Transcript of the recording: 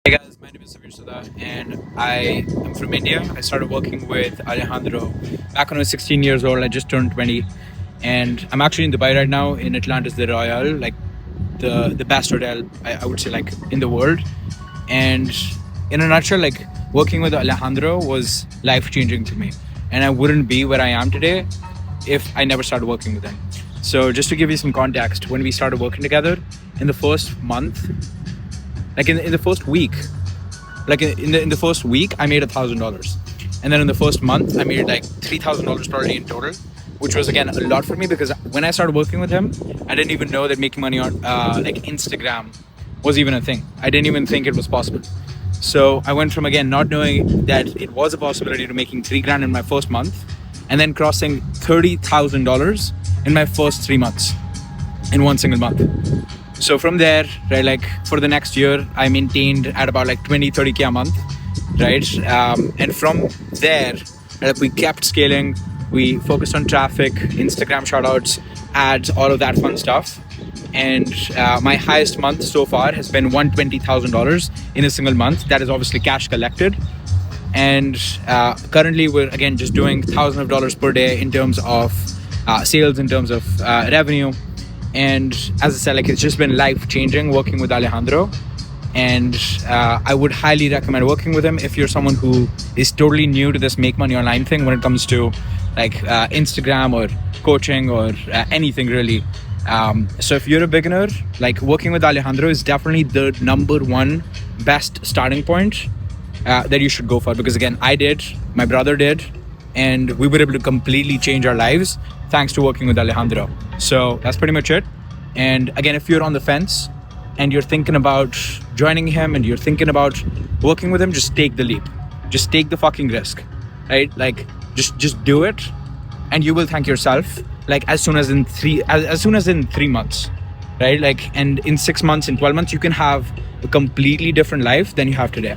Hey guys, my name is Savir Suda and I am from India. I started working with Alejandro back when I was 16 years old. I just turned 20 and I'm actually in Dubai right now in Atlantis the Royal, like the best hotel I would say like in the world. And in a nutshell, like working with Alejandro was life changing to me, and I wouldn't be where I am today if I never started working with him. So just to give you some context, when we started working together, in the first month, like in the first week, in the first week, I made $1,000, and then in the first month, I made like $3,000 probably in total, which was again a lot for me because when I started working with him, I didn't even know that making money on like Instagram was even a thing. I didn't even think it was possible. So I went from again not knowing that it was a possibility to making $3,000 in my first month, and then crossing $30,000 in my first 3 months in one single month. So from there, right, like for the next year, I maintained at about like 20-30K a month, right? And from there, like, we kept scaling. We focused on traffic, Instagram shoutouts, ads, all of that fun stuff. And my highest month so far has been $120,000 in a single month. That is obviously cash collected. And currently we're again just doing thousands of dollars per day in terms of sales, in terms of revenue. And as I said, like it's just been life changing working with Alejandro. And I would highly recommend working with him if you're someone who is totally new to this make money online thing when it comes to like Instagram or coaching or anything really. So if you're a beginner, like working with Alejandro is definitely the number one best starting point that you should go for, because again, I did, my brother did, and we were able to completely change our lives thanks to working with Alejandro. So that's pretty much it. And again, if you're on the fence and you're thinking about joining him and you're thinking about working with him, just take the leap. Just take the fucking risk, right? Like just do it, and you will thank yourself like as soon as in 3 months, right? Like, and in 6 months, in 12 months, you can have a completely different life than you have today.